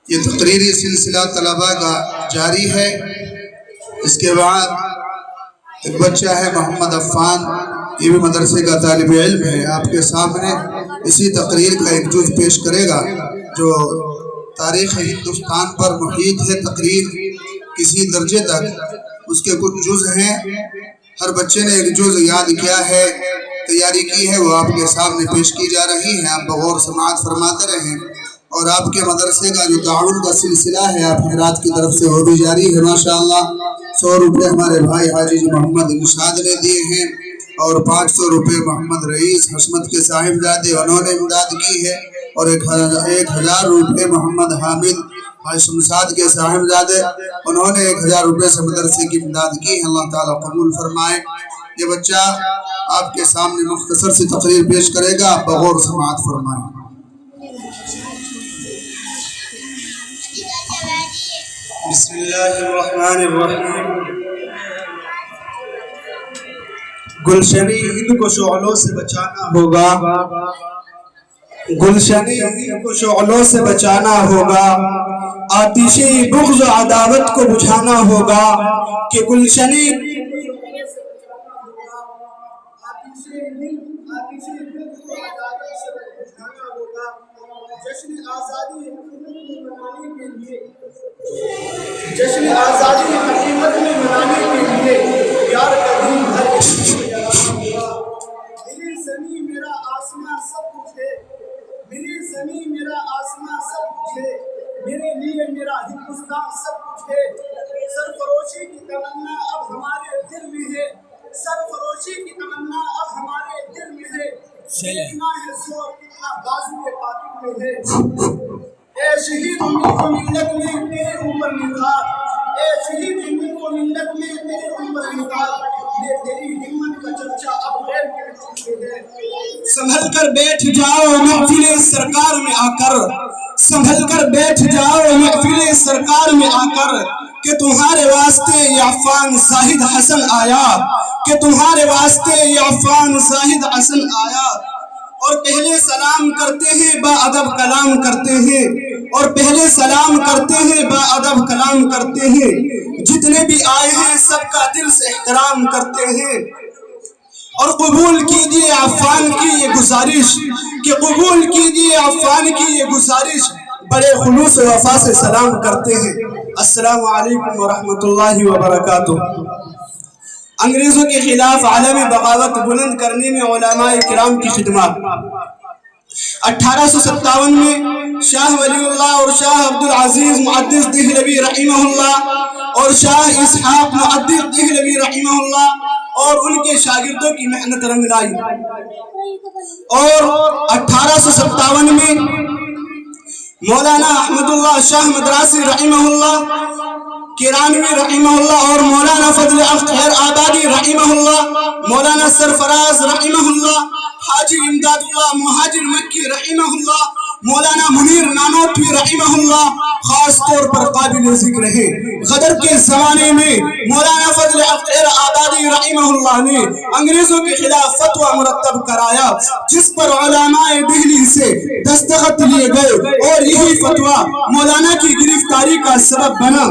یہ تقریری سلسلہ طلباء کا جاری ہے۔ اس کے بعد ایک بچہ ہے محمد عفان، یہ بھی مدرسے کا طالب علم ہے، آپ کے سامنے اسی تقریر کا ایک جز پیش کرے گا جو تاریخ ہندوستان پر محیط ہے۔ تقریر کسی درجے تک اس کے کچھ جز ہیں، ہر بچے نے ایک جز یاد کیا ہے، تیاری کی ہے، وہ آپ کے سامنے پیش کی جا رہی ہیں۔ آپ بغور سماعت فرماتے رہیں، اور آپ کے مدرسے کا جو تعاون کا سلسلہ ہے آپ حضرات کی طرف سے وہ بھی جاری ہے۔ ماشاءاللہ 100 روپے ہمارے بھائی حاجی محمد نشاد نے دیے ہیں، اور 500 روپے محمد رئیس حشمت کے صاحبزادے انہوں نے امداد کی ہے، اور 1000 روپے محمد حامد شمشاد کے صاحبزادے انہوں نے 1000 روپے سے مدرسے کی امداد کی ہے۔ اللہ تعالیٰ قبول فرمائے۔ یہ بچہ آپ کے سامنے مختصر سی تقریر پیش کرے گا، آپ بغور سماعت فرمائیں۔ بسم اللہ الرحمن الرحیم۔ گلشنی ہند کو شعلوں سے بچانا ہوگا، گلشنی ہند کو شعلوں سے بچانا ہوگا، آتشی بغض و عداوت کو بجھانا ہوگا، کہ گلشنی جشن آزادی حقیقت میں منانے کے لیے یار قدیم ہر میری زمین میرا آسمان سب کچھ ہے، میری زمین میرا آسمان سب کچھ ہے، میرے لیے میرا ہندوستان سب کچھ ہے۔ سرفروشی کی تمنا اب ہمارے دل میں ہے، سرفروشی کی تمنا اب ہمارے دل میں ہے، کتنا ہے زور کتنا بازو قاتل میں ہے۔ اے شہید امید و ملت میں تیرے اوپر نثار، اے شہید امید و ملت میں تیرے اوپر نثار، یہ تیری ہمت کا چرچا اب غیر کے ہے۔ سنبھل کر بیٹھ جاؤ محفل سرکار میں آ کر، سنبھل کر بیٹھ جاؤ محفل سرکار میں آ کر، کہ تمہارے واسطے یہ عفان زاہد حسن آیا، کہ تمہارے واسطے یہ عفان زاہد حسن آیا۔ اور پہلے سلام کرتے ہیں با ادب کلام کرتے ہیں، اور پہلے سلام کرتے ہیں با ادب کلام کرتے ہیں، جتنے بھی آئے ہیں سب کا دل سے احترام کرتے ہیں۔ اور قبول کیجئے عفان کی یہ گزارش، کہ قبول کیجئے عفان کی یہ گزارش، بڑے خلوص و وفا سے سلام کرتے ہیں۔ السلام علیکم ورحمۃ اللہ وبرکاتہ۔ انگریزوں کے خلاف عالمی بغاوت بلند کرنے میں علماء کرام کی خدمات۔ 1857 میں شاہ ولی اللہ اور شاہ عبدالعزیز محدث دہلوی رحمہ اللہ اور شاہ اسحاق محدث دہلوی رحمہ اللہ اور ان کے شاگردوں کی محنت رنگ لائی، اور 1857 میں مولانا احمد اللہ شاہ مدراسی رحمہ اللہ، کرانوی رحمہ اللہ، اور مولانا فضل اختر آبادی رحمہ اللہ، مولانا سرفراز رحمہ اللہ، حاجی امداد اللہ مہاجر مکی رحمہ اللہ، مولانا منیر نانوتوی رحمہ اللہ خاص طور پر قابل ذکر ہے۔ غدر کے زمانے میں مولانا فضل اختر آبادی رحمہ اللہ نے انگریزوں کے خلاف فتویٰ مرتب کرایا، جس پر علماء دہلی سے دستخط لیے گئے، اور یہی فتویٰ مولانا کی گرفتاری کا سبب بنا۔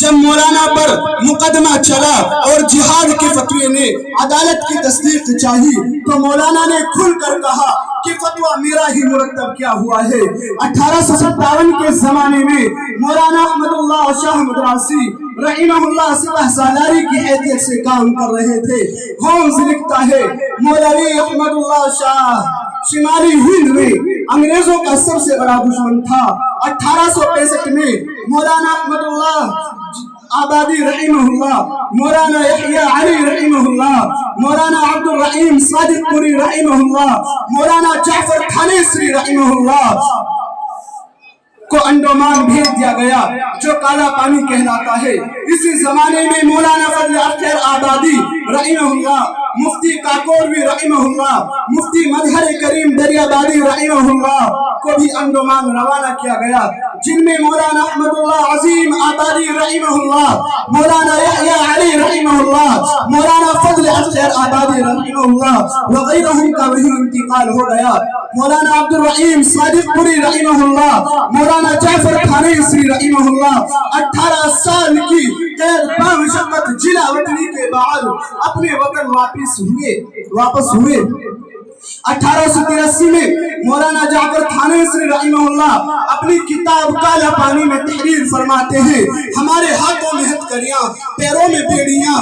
جب مولانا پر مقدمہ چلا اور جہاد کے فتوے نے عدالت کی تصدیق چاہی، تو مولانا نے کھل کر کہا کہ فتویٰ میرا ہی مرتب کیا ہوا ہے۔ 1857 کے زمانے میں مولانا احمد اللہ شاہ مدراسی رحمہ اللہ سپہ سالاری کی حیثیت سے کام کر رہے تھے۔ ہومز لکھتا ہے مولوی احمد اللہ شاہ شمالی ہند میں انگریزوں کا سب سے بڑا دشمن تھا۔ 1865 میں مولانا احمد اللہ آبادی رحمہ اللہ، مولانا یحییٰ علی رحمہ اللہ، مولانا عبد الرحیم صادق پوری رحمہ اللہ، مولانا جعفر تھانیسری رحمہ اللہ کو انڈومان بھیج دیا گیا، جو کالا پانی کہلاتا ہے۔ اسی زمانے میں مولانا فضل اختر آبادی رحمہ اللہ، مفتی کاکوروی رحمہ اللہ، مفتی مظہر کریم دریابادی رحمہ اللہ کو بھی انڈومان روانہ کیا گیا۔ جن میں مولانا احمد اللہ عظیم آبادی رحمہ اللہ، مولانا یحییٰ علی رحمہ اللہ، مولانا فضل اختر آبادی رحمہ اللہ وغیرہم کا وہی انتقال ہو گیا۔ مولانا عبد الرحیم صادق پوری رحمہ اللہ، مولانا جعفر تھانیسری رحمہ اللہ 18 سال کی قید بامشقت جلا وطنی کے بعد اپنے وطن واپس ہوئے۔ 1883 میں مولانا جعفر تھانیسری رحمہ اللہ اپنی کتاب کالا پانی میں تحریر فرماتے ہیں، ہمارے ہاتھوں میں ہتھکڑیاں، پیروں میں بیڑیاں،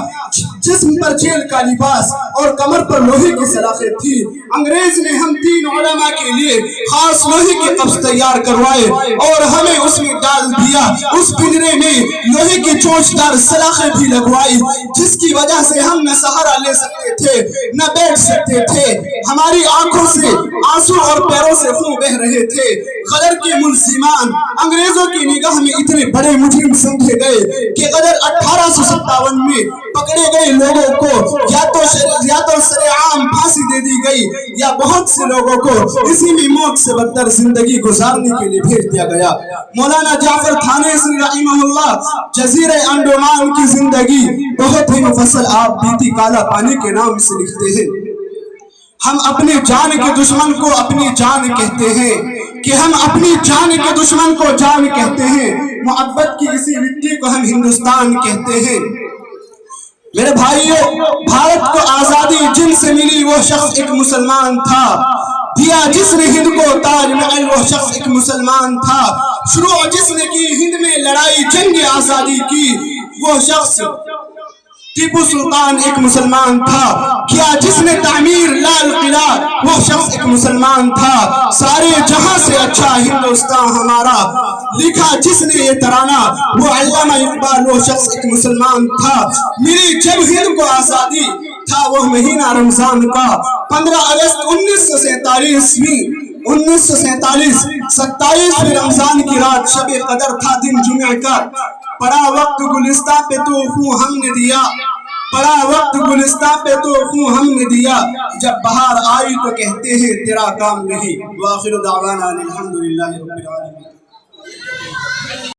جسم پر جیل کا لباس اور کمر پر لوہے کی سلاخیں تھی۔ انگریز نے ہم 3 علماء کے لیے خاص لوہے کے قفس تیار کروائے اور ہمیں اس میں ڈال دیا۔ اس پنجرے میں لوہے کی چونچدار سلاخیں بھی لگوائی، جس کی وجہ سے ہم نہ سہارا لے سکتے تھے نہ بیٹھ سکتے تھے۔ ہماری آنکھوں سے آنسو اور پیروں سے خون بہ رہے تھے۔ غدر کے ملزمان انگریزوں کی نگاہ میں اتنے بڑے مجرم سمجھے گئے کہ غدر 1857 میں پکڑے گئے لوگوں کو یا تو سر عام پھانسی دے دی گئی یا بہت سے لوگوں کو اسی میں موت سے بدتر زندگی گزارنے کے لیے بھیج دیا گیا۔ مولانا جعفر تھانیسری رحمہ اللہ جزیرہ انڈمان کی زندگی بہت ہی مفصل آپ بیتی کالا پانی کے نام سے لکھتے ہیں۔ ہم اپنی جان کے دشمن کو اپنی جان کہتے ہیں کہ ہم اپنی جان کے دشمن کو جان کہتے ہیں، محبت کی اسی مٹی کو ہم ہندوستان کہتے ہیں۔ میرے بھائیوں، بھارت کو آزادی جن سے ملی وہ شخص ایک مسلمان تھا، دیا جس نے ہند کو تاج محل وہ شخص ایک مسلمان تھا، شروع جس نے کی ہند میں لڑائی جنگ آزادی کی وہ شخص ٹیپو سلطان ایک مسلمان تھا، کیا جس نے تعمیر لال قلعہ وہ شخص ایک مسلمان تھا، سارے جہاں سے اچھا ہندوستان ہمارا لکھا جس نے یہ ترانہ وہ علامہ اقبال وہ شخص ایک مسلمان تھا۔ میری جب ہند کو آزادی تھا وہ مہینہ رمضان کا 15 اگست 1947 27 رمضان کی رات شب قدر تھا دن جمعہ کا، پڑا وقت گلستہ پہ تو خون ہم نے دیا، پڑا وقت گلستہ پہ تو خون ہم نے دیا، جب بہار آئی تو کہتے ہیں تیرا کام نہیں۔ وآخر دعوانا الحمدللہ رب العالمین۔